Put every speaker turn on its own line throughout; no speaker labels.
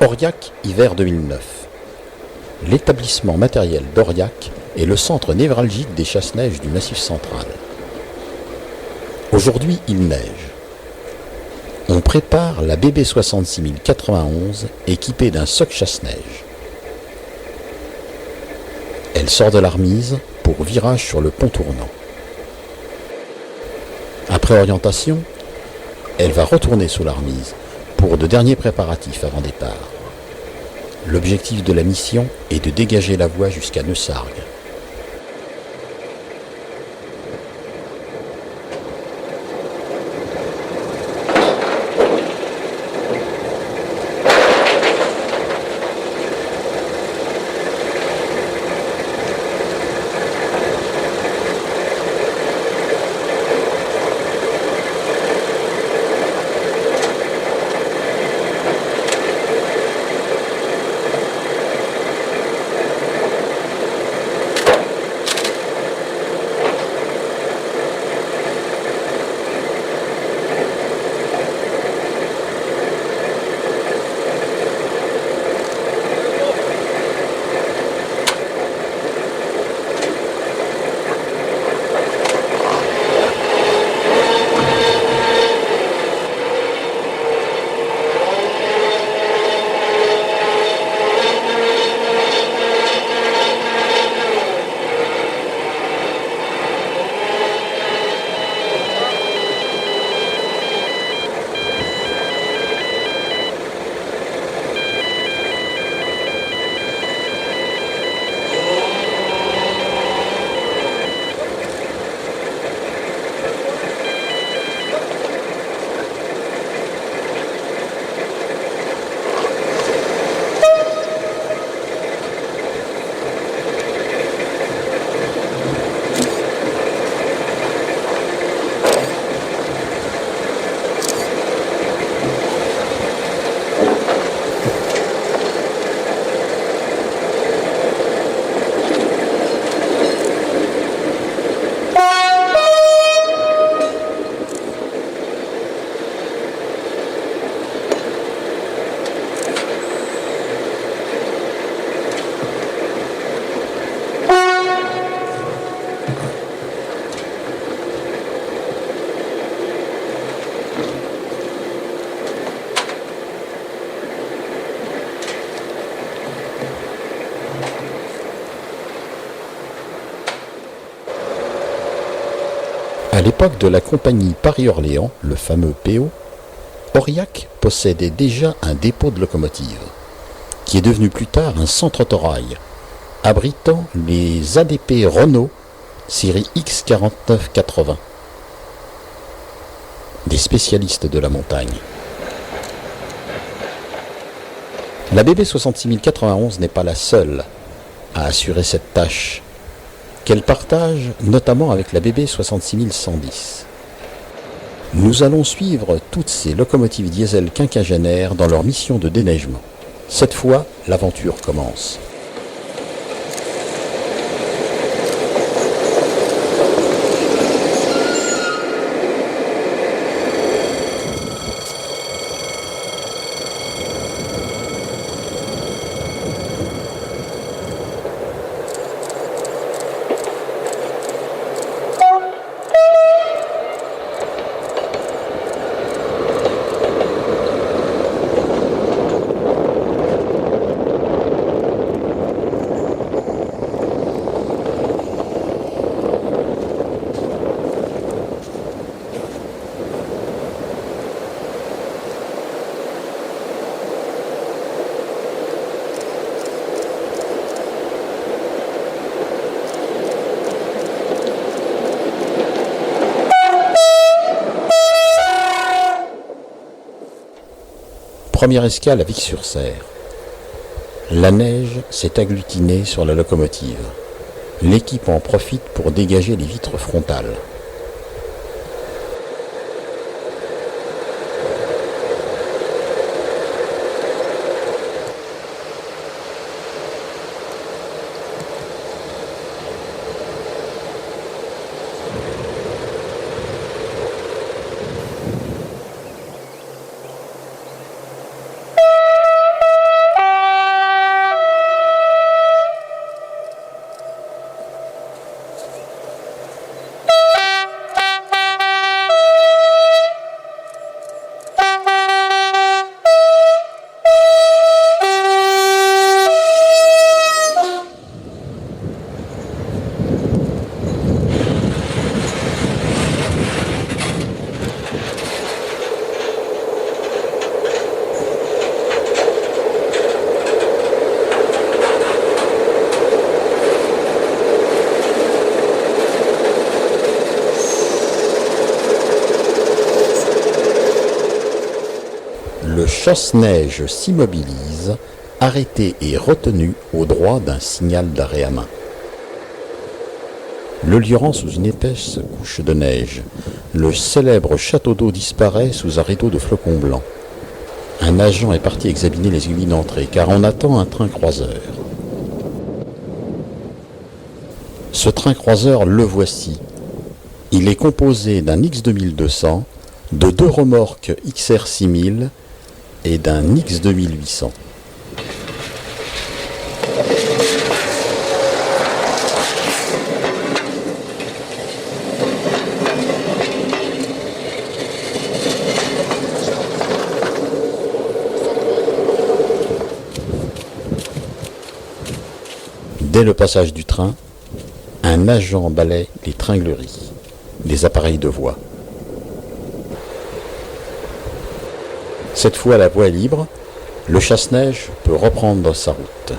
Aurillac, hiver 2009. L'établissement matériel d'Aurillac est le centre névralgique des chasse-neige du Massif central. Aujourd'hui, il neige. On prépare la BB 66091 équipée d'un soc chasse-neige. Elle sort de la remise pour virage sur le pont tournant. Après orientation, elle va retourner sous la remise pour de derniers préparatifs avant départ. L'objectif de la mission est de dégager la voie jusqu'à Neussargues. À l'époque de la compagnie Paris-Orléans, le fameux PO, Aurillac possédait déjà un dépôt de locomotives, qui est devenu plus tard un centre autorail, abritant les ADP Renault série X4980, des spécialistes de la montagne. La BB 66091 n'est pas la seule à assurer cette tâche, qu'elle partage notamment avec la BB 66110. Nous allons suivre toutes ces locomotives diesel quinquagénaires dans leur mission de déneigement. Cette fois, l'aventure commence. Première escale à Vic-sur-Serre. La neige s'est agglutinée sur la locomotive. L'équipe en profite pour dégager les vitres frontales. chasse-neige s'immobilise, arrêté et retenu au droit d'un signal d'arrêt à main. Le lieu rend sous une épaisse couche de neige. Le célèbre château d'eau disparaît sous un rideau de flocons blancs. Un agent est parti examiner les aiguilles d'entrée, car on attend un train croiseur. Ce train croiseur, le voici. Il est composé d'un X2200, de 2 remorques XR6000 et d'un X2800. Dès le passage du train, un agent balaie les tringleries, les appareils de voie. Cette fois, la voie est libre, le chasse-neige peut reprendre sa route.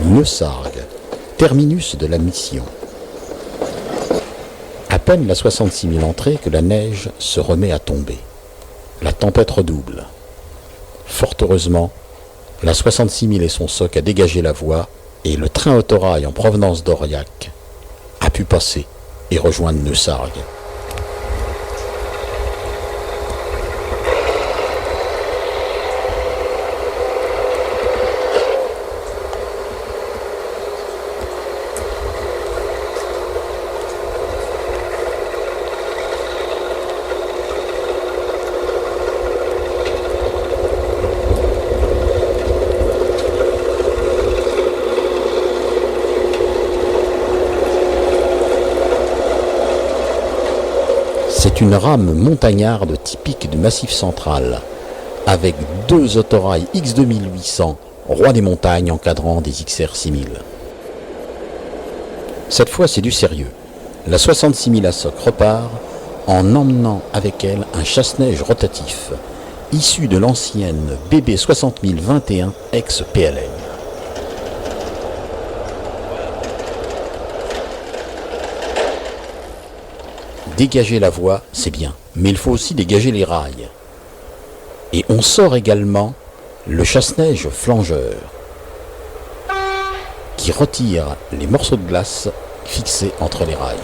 Neussargues, terminus de la mission. À peine la 66 000 entrées que la neige se remet à tomber. La tempête redouble. Fort heureusement, la 66 000 et son soc a dégagé la voie et le train autorail en provenance d'Aurillac a pu passer et rejoindre Neussargues. C'est une rame montagnarde typique du Massif central, avec 2 autorails X2800, roi des montagnes encadrant des XR6000. Cette fois, c'est du sérieux. La 66 000 à soc repart en emmenant avec elle un chasse-neige rotatif, issu de l'ancienne BB 60021 ex-PLN. Dégager la voie, c'est bien, mais il faut aussi dégager les rails. Et on sort également le chasse-neige flangeur, qui retire les morceaux de glace fixés entre les rails.